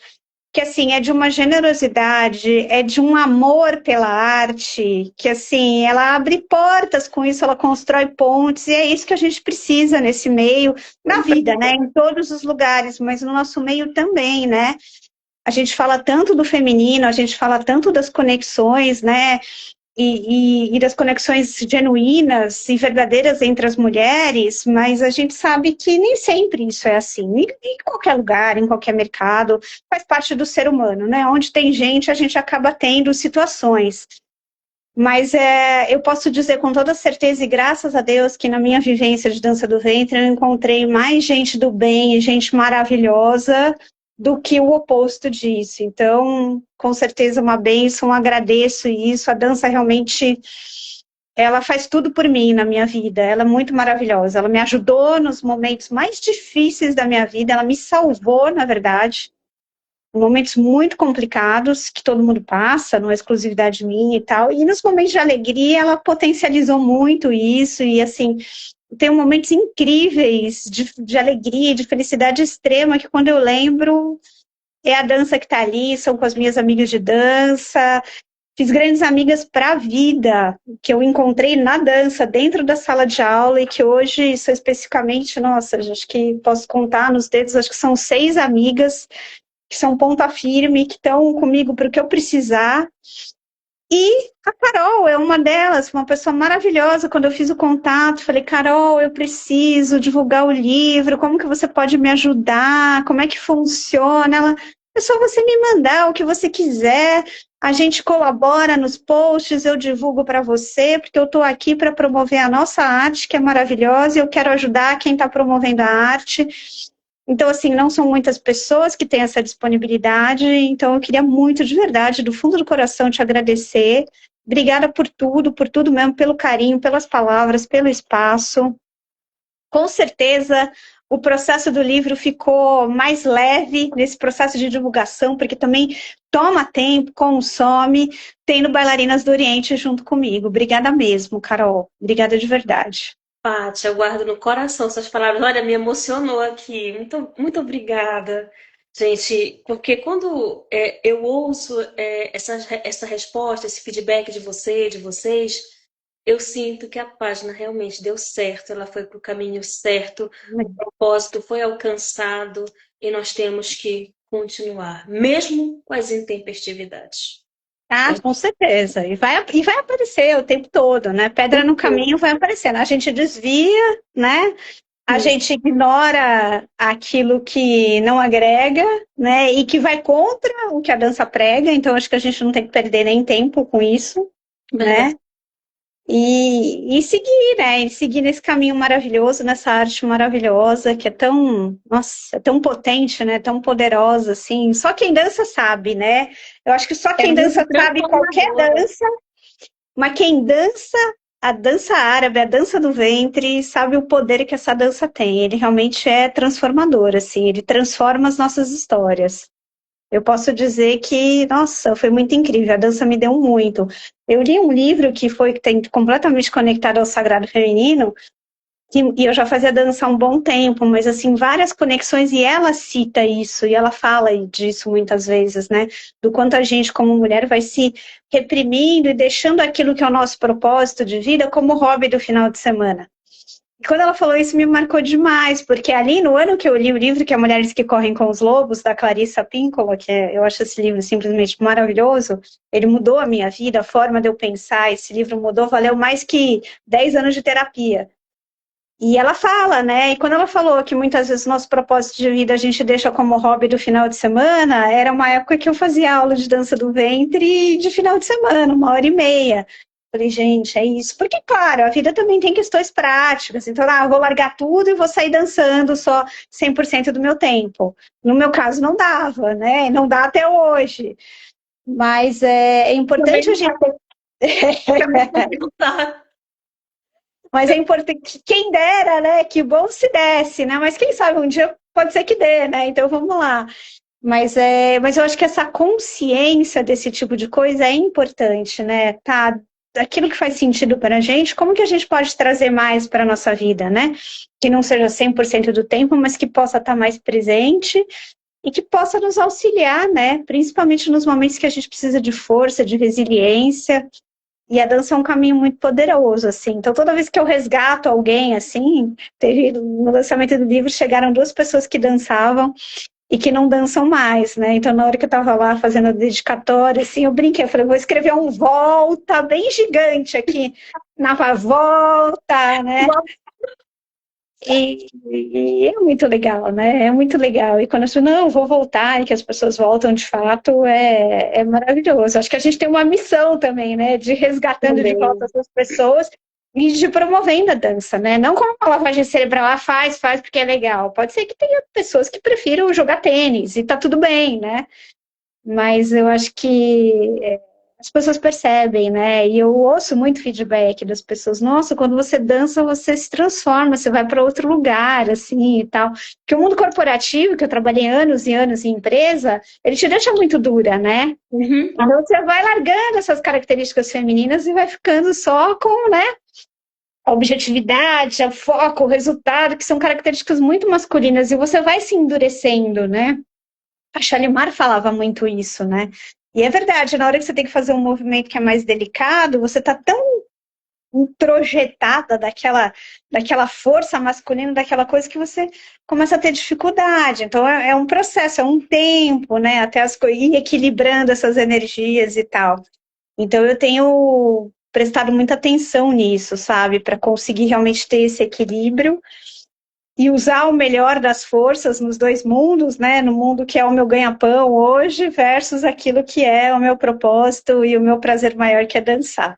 que assim é de uma generosidade, é de um amor pela arte, que assim ela abre portas com isso, ela constrói pontes, e é isso que a gente precisa nesse meio, na vida, né? Em todos os lugares, mas no nosso meio também, né? A gente fala tanto do feminino, a gente fala tanto das conexões, né? E das conexões genuínas e verdadeiras entre as mulheres, mas a gente sabe que nem sempre isso é assim. Em qualquer lugar, em qualquer mercado, faz parte do ser humano, né? Onde tem gente, a gente acaba tendo situações. Mas eu posso dizer com toda certeza, e graças a Deus, que na minha vivência de dança do ventre, eu encontrei mais gente do bem e gente maravilhosa do que o oposto disso. Então, com certeza, uma bênção, agradeço isso. A dança realmente, ela faz tudo por mim na minha vida. Ela é muito maravilhosa. Ela me ajudou nos momentos mais difíceis da minha vida. Ela me salvou, na verdade, momentos muito complicados que todo mundo passa, não é exclusividade minha e tal, e nos momentos de alegria ela potencializou muito isso, e assim, tem momentos incríveis de alegria, de felicidade extrema, que quando eu lembro, é a dança que tá ali, são com as minhas amigas de dança, fiz grandes amigas para a vida, que eu encontrei na dança, dentro da sala de aula, e que hoje são especificamente, nossa, acho que posso contar nos dedos, acho que são 6 amigas, que são ponta firme, que estão comigo para o que eu precisar. E a Carol é uma delas, uma pessoa maravilhosa. Quando eu fiz o contato, falei, Carol, eu preciso divulgar o livro, como que você pode me ajudar? Como é que funciona? Ela, É só você me mandar o que você quiser, a gente colabora nos posts, eu divulgo para você, porque eu estou aqui para promover a nossa arte, que é maravilhosa, e eu quero ajudar quem está promovendo a arte. Então, assim, não são muitas pessoas que têm essa disponibilidade, então eu queria muito, de verdade, do fundo do coração, te agradecer. Obrigada por tudo mesmo, pelo carinho, pelas palavras, pelo espaço. Com certeza, o processo do livro ficou mais leve nesse processo de divulgação, porque também toma tempo, consome, tendo bailarinas do Oriente junto comigo. Obrigada mesmo, Carol. Obrigada de verdade. Paty, eu guardo no coração suas palavras. Olha, me emocionou aqui. Muito, muito obrigada, gente. Porque quando eu ouço essa resposta, esse feedback de você, de vocês, eu sinto que a página realmente deu certo. Ela foi para o caminho certo, o propósito foi alcançado e nós temos que continuar, mesmo com as intempestividades. Ah, com certeza. E vai aparecer o tempo todo, né? Pedra no caminho vai aparecendo. A gente desvia, né? A gente ignora aquilo que não agrega, né? E que vai contra o que a dança prega. Então, acho que a gente não tem que perder nem tempo com isso, Verdade. né? E seguir, né? E seguir nesse caminho maravilhoso, nessa arte maravilhosa, que é tão, nossa, é tão potente, né? Tão poderosa, assim. Só quem dança sabe, né? Eu acho que só É quem muito dança sabe qualquer transformadora. dança, mas quem dança a dança árabe, a dança do ventre, sabe o poder que essa dança tem. Ele realmente é transformador, assim, ele transforma as nossas histórias. Eu posso dizer que, nossa, foi muito incrível, a dança me deu muito. Eu li um livro que foi tem, completamente conectado ao sagrado feminino, e eu já fazia dança há um bom tempo, mas assim, várias conexões, e ela cita isso, e ela fala disso muitas vezes, né? Do quanto a gente, como mulher, vai se reprimindo e deixando aquilo que é o nosso propósito de vida como hobby do final de semana. E quando ela falou isso, me marcou demais, porque ali no ano que eu li o livro, que é Mulheres que Correm com os Lobos, da Clarissa Pinkola, eu acho esse livro simplesmente maravilhoso, ele mudou a minha vida, a forma de eu pensar, esse livro mudou, valeu mais que 10 anos de terapia. E ela fala, né? E quando ela falou que muitas vezes nosso propósito de vida a gente deixa como hobby do final de semana, era uma época que eu fazia aula de dança do ventre de final de semana, 1h30. Falei, gente, é isso. Porque, claro, a vida também tem questões práticas. Então, eu vou largar tudo e vou sair dançando só 100% do meu tempo. No meu caso, não dava, né? Não dá até hoje. Mas é Também importante a não gente. tá. Mas é importante, quem dera, né? Que bom se desse, né? Mas quem sabe um dia pode ser que dê, né? Então vamos lá. Mas eu acho que essa consciência desse tipo de coisa é importante, né? Tá, aquilo que faz sentido para a gente, como que a gente pode trazer mais para a nossa vida, né? Que não seja 100% do tempo, mas que possa estar mais presente e que possa nos auxiliar, né? Principalmente nos momentos que a gente precisa de força, de resiliência. E a dança é um caminho muito poderoso, assim. Então, toda vez que eu resgato alguém, assim, teve no lançamento do livro, chegaram 2 pessoas que dançavam e que não dançam mais, né? Então, na hora que eu tava lá fazendo a dedicatória, assim, eu brinquei, eu falei, vou escrever um volta bem gigante aqui, na volta, né? E é muito legal, né? É muito legal. E quando eu falo, não, vou voltar, e que as pessoas voltam de fato, é maravilhoso. Acho que a gente tem uma missão também, né? De ir resgatando de volta Também. essas pessoas e de promovendo a dança, né? Não como uma lavagem cerebral, faz porque é legal. Pode ser que tenha pessoas que prefiram jogar tênis e tá tudo bem, né? Mas eu acho que as pessoas percebem, né? E eu ouço muito feedback das pessoas. Nossa, quando você dança, você se transforma, você vai para outro lugar, assim e tal. Porque o mundo corporativo, que eu trabalhei anos e anos em empresa, ele te deixa muito dura, né? Uhum. Então você vai largando essas características femininas e vai ficando só com, né? A objetividade, o foco, o resultado, que são características muito masculinas, e você vai se endurecendo, né? A Shalimar falava muito isso, né? E é verdade, na hora que você tem que fazer um movimento que é mais delicado, você está tão introjetada daquela força masculina, daquela coisa que você começa a ter dificuldade. Então é um processo, é um tempo, né? Até as coisas ir equilibrando essas energias e tal. Então eu tenho prestado muita atenção nisso, sabe? Para conseguir realmente ter esse equilíbrio e usar o melhor das forças nos dois mundos, né? No mundo que é o meu ganha-pão hoje versus aquilo que é o meu propósito e o meu prazer maior, que é dançar.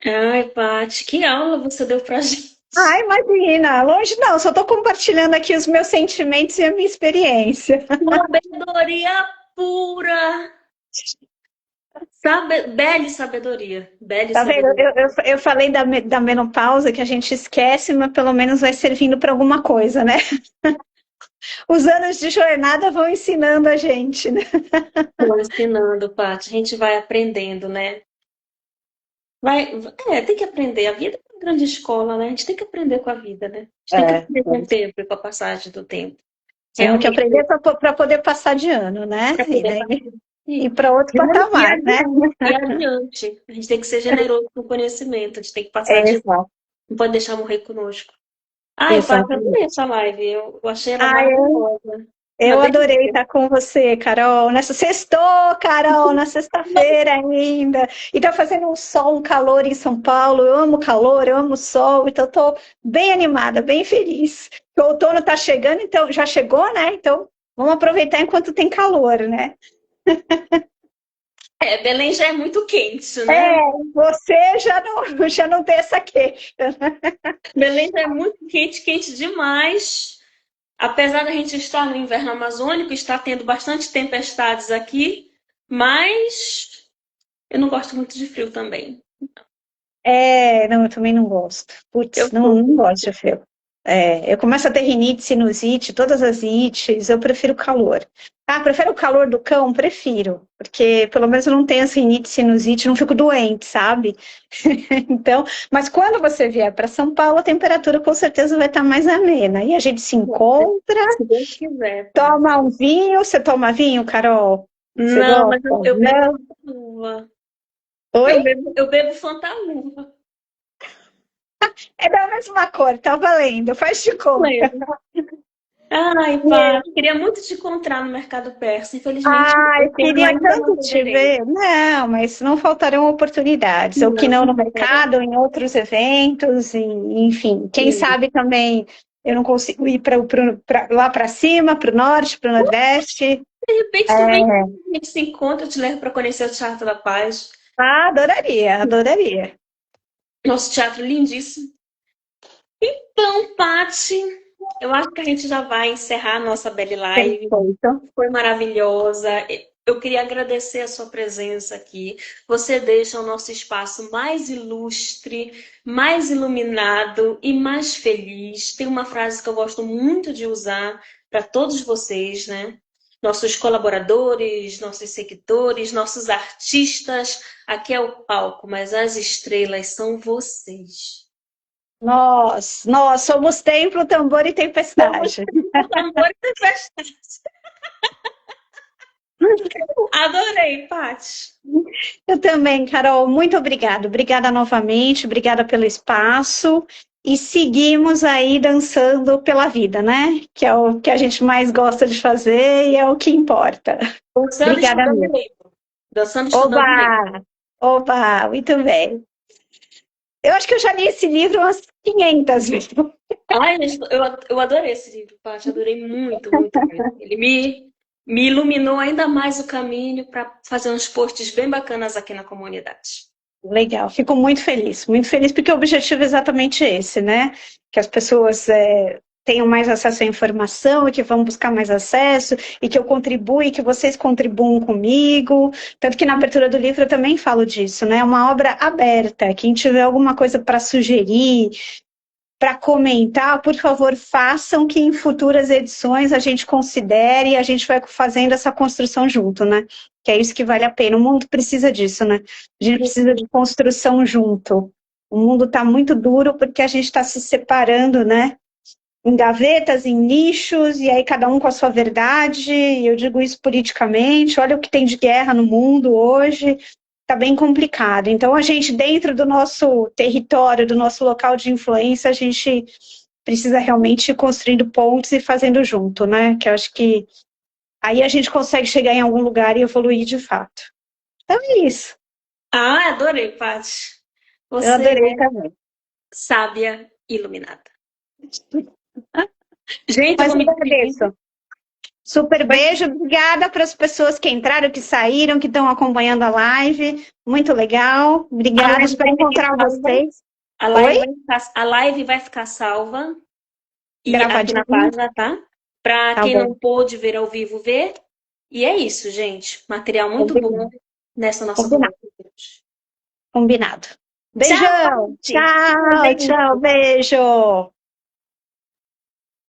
Ai, Paty, que aula você deu pra gente. Ah, imagina, longe não, só estou compartilhando aqui os meus sentimentos e a minha experiência. Sabedoria pura. Bela sabedoria. Bela Tá vendo? sabedoria. Eu falei da menopausa que a gente esquece, mas pelo menos vai servindo para alguma coisa, né? Os anos de jornada vão ensinando a gente, né? Estou ensinando, Paty. A gente vai aprendendo, né? Tem que aprender. A vida é uma grande escola, né? A gente tem que aprender com a vida, né? A gente tem que É, aprender com o tempo e com a passagem do tempo. temos que Realmente, aprender para poder passar de ano, né? para E poder daí passar. ir para outro E patamar, né? adiante, e adiante. A gente tem que ser generoso com o conhecimento. A gente tem que passar É, de. exato, Não pode deixar morrer conosco. Ai, Paty, eu adorei exatamente. essa live. Eu achei ela Ah, maravilhosa. Uma eu adorei delícia. estar com você, Carol. Nessa sextou, Carol, na sexta-feira ainda. E tá fazendo um sol, um calor em São Paulo. Eu amo calor, eu amo sol, então estou bem animada, bem feliz. O outono está chegando, então já chegou, né? Então vamos aproveitar enquanto tem calor, né? Belém já é muito quente, É, né? você já não tem essa queixa. Belém já é muito quente, quente demais. Apesar da gente estar no inverno amazônico, está tendo bastante tempestades aqui, mas eu não gosto muito de frio também. É, não, eu também não gosto. Eu Putz, sou. não gosto de frio. É, eu começo a ter rinite, sinusite, todas as ites, eu prefiro calor. Ah, prefiro o calor do cão? Prefiro, porque pelo menos eu não tenho as rinite, sinusite, não fico doente, sabe? Então, mas quando você vier para São Paulo, a temperatura com certeza vai estar mais amena. E a gente se encontra, Se Deus quiser, tá? toma um vinho. Você toma vinho, Carol? Você Não, gosta? mas eu bebo Não? Fantaluva. Oi? Eu bebo Fantaluva. É da mesma cor, tá valendo, faz de conta. Lembro. Ai, pá, queria muito te encontrar no Mercado Persa. Infelizmente, Ai, esse ano queria ainda não tanto te poderei. ver. Não, mas não faltarão oportunidades, ou que Não, não no não poderei. mercado, ou em outros eventos, e, enfim. Quem sabe também eu não consigo ir lá para cima, para o norte, para o nordeste. De repente, também É. a gente se encontra, eu te levo para conhecer o Teatro da Paz. Ah, adoraria, adoraria. Nosso teatro lindíssimo. Então, Paty, eu acho que a gente já vai encerrar a nossa Belly Live. Perfeito. Foi maravilhosa. Eu queria agradecer a sua presença aqui. Você deixa o nosso espaço mais ilustre, mais iluminado e mais feliz. Tem uma frase que eu gosto muito de usar para todos vocês, né? Nossos colaboradores, nossos seguidores, nossos artistas. Aqui é o palco, mas as estrelas são vocês. Nós somos templo, tambor e Vamos tempestade. com tambor e tempestade. Adorei, Paty. Eu também, Carol, muito obrigada. Obrigada novamente, obrigada pelo espaço. E seguimos aí dançando pela vida, né? Que é o que a gente mais gosta de fazer e é o que importa. Dançando e Obrigada estudando mesmo. livro. Dançando e estudando livro. Oba! Oba, muito bem. Eu acho que eu já li esse livro umas 500 vezes. Ai, eu adorei esse livro, Paty. Adorei muito, muito, muito. Ele me iluminou ainda mais o caminho para fazer uns posts bem bacanas aqui na comunidade. Legal, fico muito feliz porque o objetivo é exatamente esse, né? Que as pessoas tenham mais acesso à informação e que vão buscar mais acesso e que eu contribua e que vocês contribuam comigo. Tanto que na abertura do livro eu também falo disso, né? É uma obra aberta. Quem tiver alguma coisa para sugerir, para comentar, por favor, façam que em futuras edições a gente considere e a gente vai fazendo essa construção junto, né? Que é isso que vale a pena. O mundo precisa disso, né? A gente precisa de construção junto. O mundo está muito duro porque a gente está se separando, né? Em gavetas, em nichos, e aí cada um com a sua verdade, e eu digo isso politicamente, olha o que tem de guerra no mundo hoje, está bem complicado. Então, a gente, dentro do nosso território, do nosso local de influência, a gente precisa realmente ir construindo pontes e fazendo junto, né? Que eu acho que aí a gente consegue chegar em algum lugar e evoluir de fato. Então é isso. Ah, adorei, Paty. Eu Você adorei é também. sábia e iluminada. Gente, eu Mas vou eu me despedir. agradeço. Super beijo, obrigada para as pessoas que entraram, que saíram, que estão acompanhando a live. Muito legal. A Obrigada, live espero vai ficar encontrar salva. vocês. A Oi? live a live vai ficar salva e aqui na Gravadinho? página, tá? Para Tá quem bom. não pôde ver ao vivo, ver. E é isso, gente. Material muito bom Combinado. nessa nossa Combinado. conversa de hoje. Combinado. Tchau, Beijão. gente. Fiquem Tchau, bem. tchau. Beijo.